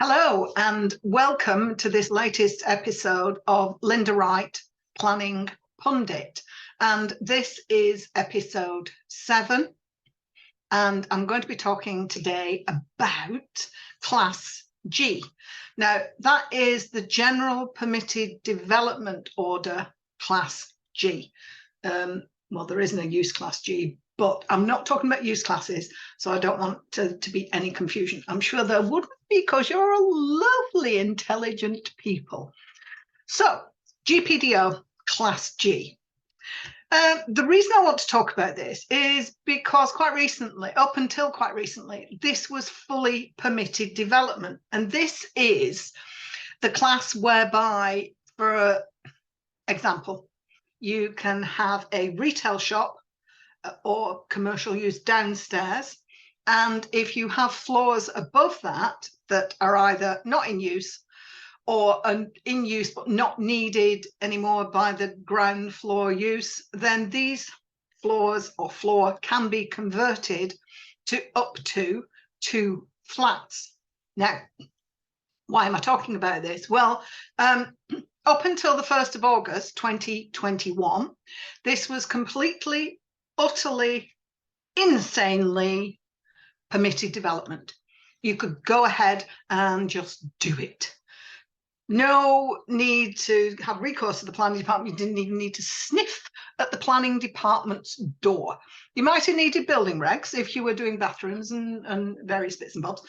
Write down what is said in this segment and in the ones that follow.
Hello and welcome to this latest episode of Linda Wright Planning Pundit. And this is episode 7. And I'm going to be talking today about Class G. Now, that is the General Permitted Development Order Class G. Well, there isn't a use Class G, but I'm not talking about use classes, so I don't want to be any confusion. I'm sure there wouldn't be because you're a lovely, intelligent people. So, GPDO Class G. The reason I want to talk about this is because quite recently, up until quite recently, this was fully permitted development. And this is the class whereby, for example, you can have a retail shop or commercial use downstairs. And if you have floors above that are either not in use or in use but not needed anymore by the ground floor use, then these floors or floor can be converted to up to 2 flats. Now, why am I talking about this? Well, up until the 1st of August 2021, this was completely, utterly, insanely permitted development. You could go ahead and just do it. No need to have recourse to the planning department. You didn't even need to sniff at the planning department's door. You might have needed building regs if you were doing bathrooms and various bits and bobs,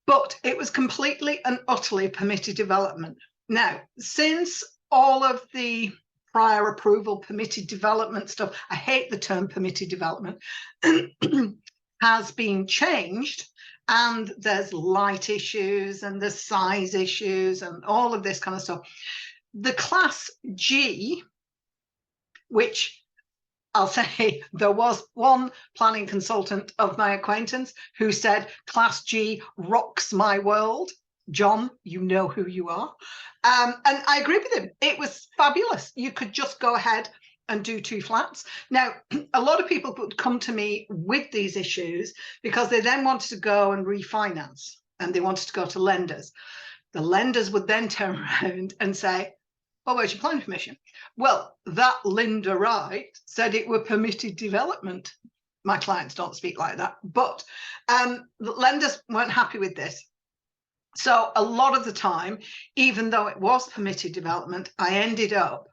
but it was completely and utterly permitted development. Now, since all of the prior approval permitted development stuff, I hate the term permitted development, has been changed, and there's light issues and there's size issues and all of this kind of stuff. The Class G, which I'll say there was one planning consultant of my acquaintance who said Class G rocks my world. John, you know who you are. And I agree with him. It was fabulous. You could just go ahead and do 2 flats. Now, a lot of people would come to me with these issues because they then wanted to go and refinance and they wanted to go to lenders. The lenders would then turn around and say, oh, where's your planning permission? Well, that Linda Wright said it were permitted development. My clients don't speak like that, but the lenders weren't happy with this. So a lot of the time, even though it was permitted development, I ended up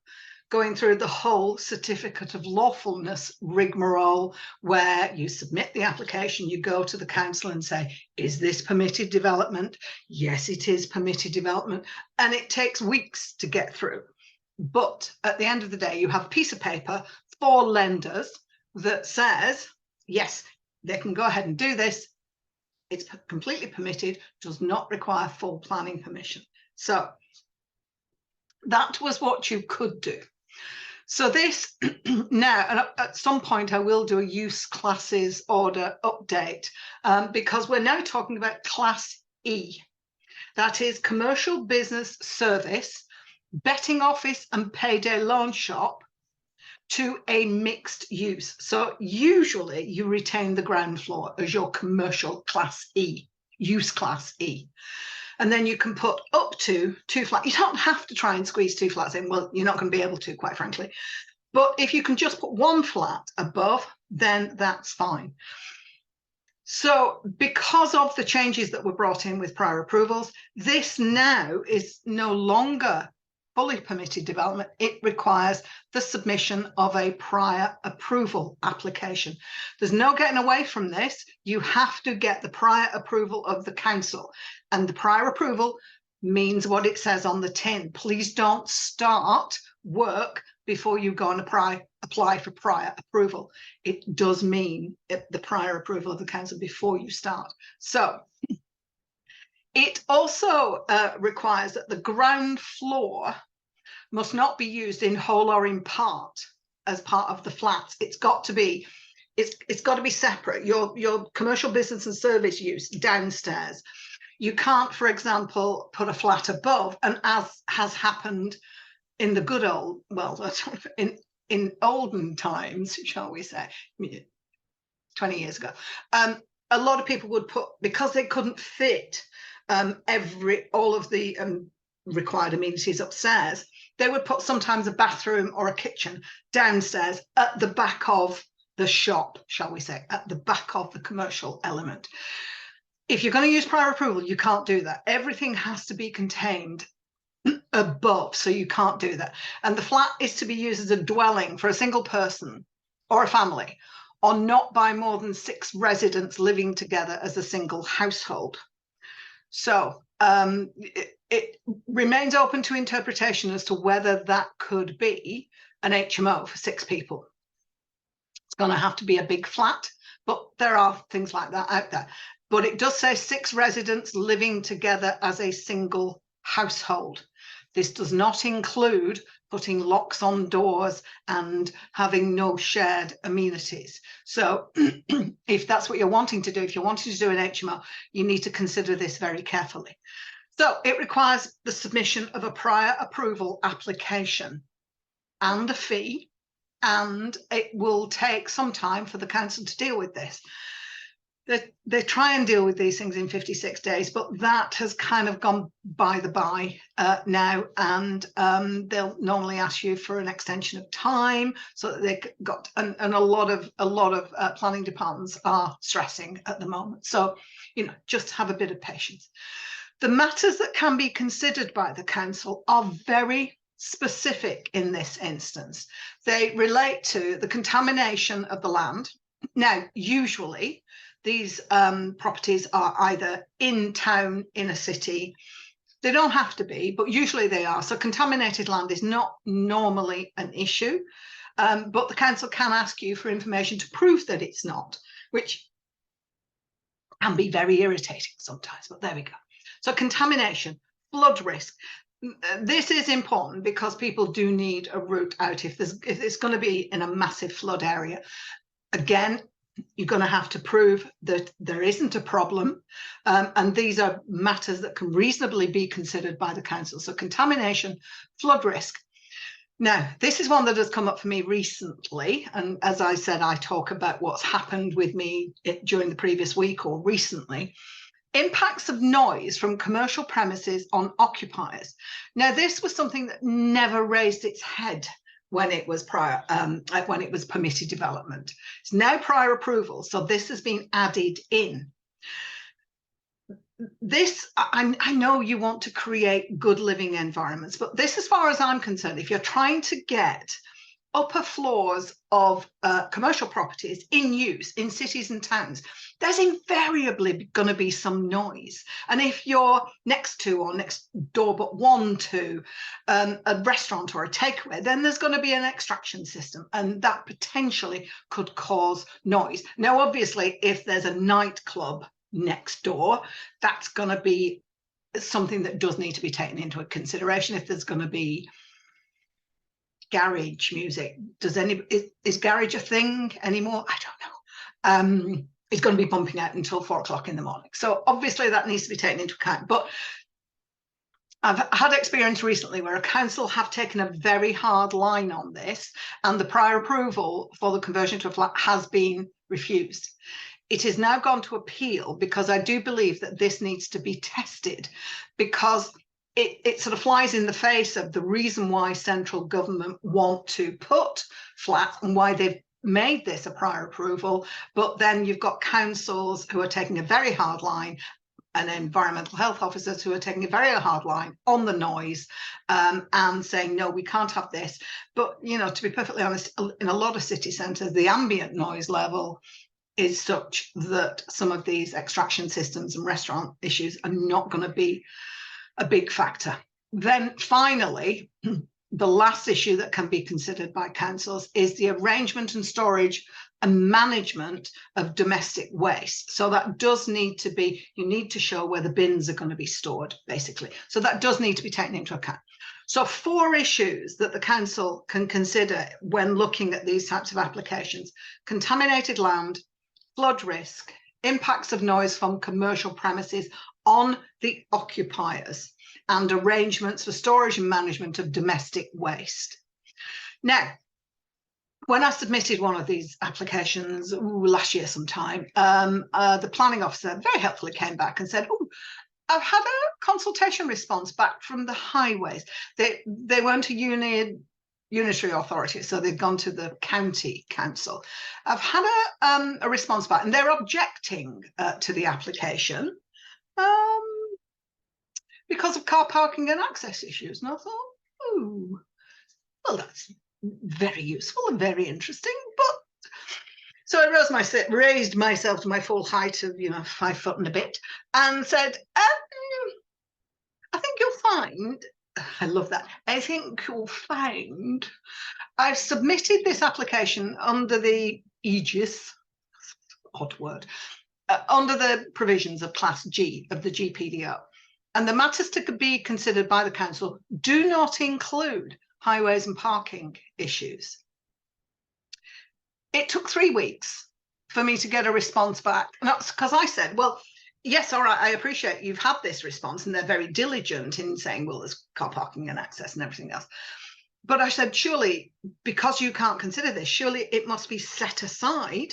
going through the whole certificate of lawfulness rigmarole where you submit the application, you go to the council and say, is this permitted development? Yes, it is permitted development. And it takes weeks to get through. But at the end of the day, you have a piece of paper for lenders that says, yes, they can go ahead and do this. It's completely permitted, does not require full planning permission. So that was what you could do. So this now, and at some point I will do a use classes order update because we're now talking about Class E. That is commercial business service, betting office and payday loan shop to a mixed use. So usually you retain the ground floor as your commercial Class E, use Class E. And then you can put up to 2 flats. You don't have to try and squeeze 2 flats in. Well, you're not going to be able to, quite frankly. But if you can just put 1 flat above, then that's fine. So because of the changes that were brought in with prior approvals, this now is no longer fully permitted development. It requires the submission of a prior approval application. There's no getting away from this. You have to get the prior approval of the council, and the prior approval means what it says on the tin. Please don't start work before you go and apply for prior approval. It does mean the prior approval of the council before you start. So it also requires that the ground floor must not be used in whole or in part as part of the flats. It's got to be separate. Your commercial business and service use downstairs. You can't, for example, put a flat above, and as has happened in the good old, well, in olden times, shall we say, 20 years ago, a lot of people would put, because they couldn't fit all of the required amenities upstairs, they would put sometimes a bathroom or a kitchen downstairs at the back of the shop, shall we say, at the back of the commercial element. If you're going to use prior approval, you can't do that. Everything has to be contained above, so you can't do that. And the flat is to be used as a dwelling for a single person or a family, or not by more than 6 residents living together as a single household. So it remains open to interpretation as to whether that could be an HMO for 6 people. It's going to have to be a big flat, but there are things like that out there. But it does say 6 residents living together as a single household. This does not include putting locks on doors and having no shared amenities. So if that's what you're wanting to do, if you're wanting to do an HMO, you need to consider this very carefully. So it requires the submission of a prior approval application and a fee, and it will take some time for the council to deal with this. They try and deal with these things in 56 days, but that has kind of gone by the by now, and they'll normally ask you for an extension of time, so that they got and a lot of planning departments are stressing at the moment. So, you know, just have a bit of patience. The matters that can be considered by the council are very specific in this instance. They relate to the contamination of the land. Now, usually these properties are either in town, in a city. They don't have to be, but usually they are. So contaminated land is not normally an issue, but the council can ask you for information to prove that it's not, which can be very irritating sometimes, but there we go. So contamination, flood risk. This is important because people do need a route out if it's going to be in a massive flood area. Again, you're going to have to prove that there isn't a problem, and these are matters that can reasonably be considered by the council. So contamination, flood risk. Now, this is one that has come up for me recently, and as I said, I talk about what's happened with me during the previous week or recently. Impacts of noise from commercial premises on occupiers. Now, this was something that never raised its head when it was when it was permitted development. It's now prior approval, so this has been added in. This, I know you want to create good living environments, but this, as far as I'm concerned, if you're trying to get upper floors of commercial properties in use in cities and towns, there's invariably going to be some noise. And if you're next to or next door but one to a restaurant or a takeaway, then there's going to be an extraction system, and that potentially could cause noise. Now, obviously, if there's a nightclub next door, that's going to be something that does need to be taken into consideration. If there's going to be garage music, is garage a thing anymore? I don't know. It's going to be bumping out until 4 o'clock in the morning, so obviously that needs to be taken into account. But I've had experience recently where a council have taken a very hard line on this, and the prior approval for the conversion to a flat has been refused. It has now gone to appeal, because I do believe that this needs to be tested, because it sort of flies in the face of the reason why central government want to put flats and why they've made this a prior approval. But then you've got councils who are taking a very hard line, and environmental health officers who are taking a very hard line on the noise, and saying, no, we can't have this. But, you know, to be perfectly honest, in a lot of city centres, the ambient noise level is such that some of these extraction systems and restaurant issues are not going to be a big factor. Then finally, the last issue that can be considered by councils is the arrangement and storage and management of domestic waste. So that does need to be, you need to show where the bins are going to be stored, basically. So that does need to be taken into account. So 4 issues that the council can consider when looking at these types of applications: contaminated land, flood risk, impacts of noise from commercial premises on the occupiers, and arrangements for storage and management of domestic waste. Now, when I submitted one of these applications last year sometime, the planning officer very helpfully came back and said, oh, I've had a consultation response back from the highways. They weren't a unitary authority, so they've gone to the county council. I've had a response back, and they're objecting to the application because of car parking and access issues. And I thought, oh, well, that's very useful and very interesting. But so I raised myself to my full height of 5 foot and a bit, and said, I think you'll find. I love that. I think you'll find I've submitted this application under the aegis, odd word, under the provisions of Class G of the GPDO. And the matters to be considered by the council do not include highways and parking issues. It took 3 weeks for me to get a response back. And that's because I said, well, yes, all right, I appreciate you've had this response, and they're very diligent in saying, well, there's car parking and access and everything else. But I said, surely, because you can't consider this, surely it must be set aside,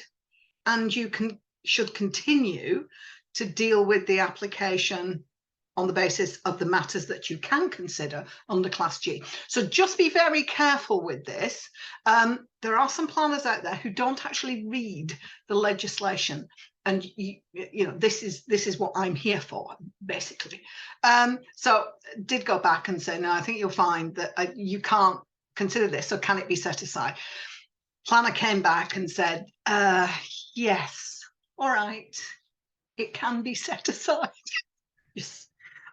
and you should continue to deal with the application on the basis of the matters that you can consider under Class G. So just be very careful with this. There are some planners out there who don't actually read the legislation. And this is what I'm here for, basically. So did go back and say, no, I think you'll find that you can't consider this. So can it be set aside? Planner came back and said, yes, all right, it can be set aside. Yes.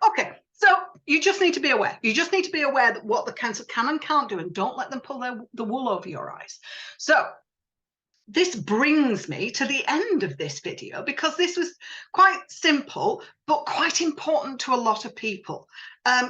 Okay, so you just need to be aware. You just need to be aware that what the council can and can't do, and don't let them pull the wool over your eyes. So this brings me to the end of this video, because this was quite simple, but quite important to a lot of people.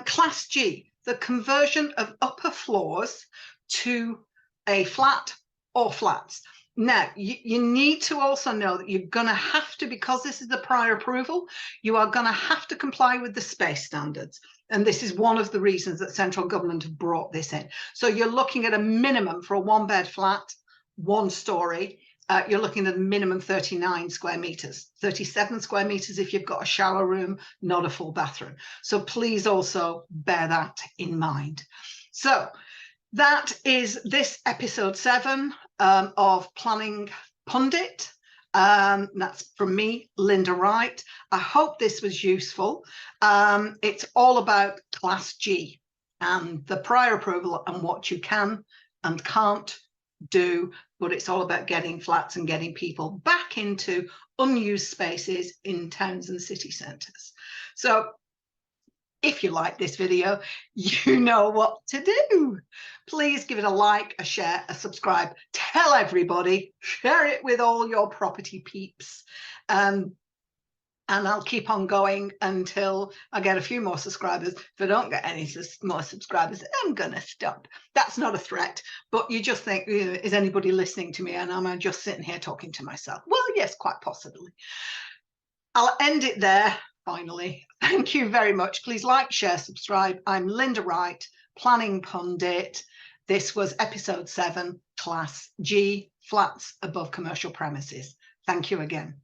Class G, the conversion of upper floors to a flat or flats. Now, you need to also know that you're going to have to, because this is the prior approval, you are going to have to comply with the space standards. And this is one of the reasons that central government have brought this in. So you're looking at a minimum for a 1-bed flat, 1 story. You're looking at a minimum 39 square meters, 37 square meters if you've got a shower room, not a full bathroom. So please also bear that in mind. So that is this episode 7 of Planning Pundit. That's from me, Linda Wright. I hope this was useful. It's all about Class G and the prior approval and what you can and can't do, but it's all about getting flats and getting people back into unused spaces in towns and city centres. So if you like this video, you know what to do. Please give it a like, a share, a subscribe. Tell everybody, share it with all your property peeps. And I'll keep on going until I get a few more subscribers. If I don't get any more subscribers, I'm going to stop. That's not a threat, but you just think, is anybody listening to me? And am I just sitting here talking to myself? Well, yes, quite possibly. I'll end it there, finally. Thank you very much. Please like, share, subscribe. I'm Linda Wright, Planning Pundit. This was episode 7, Class G, flats above commercial premises. Thank you again.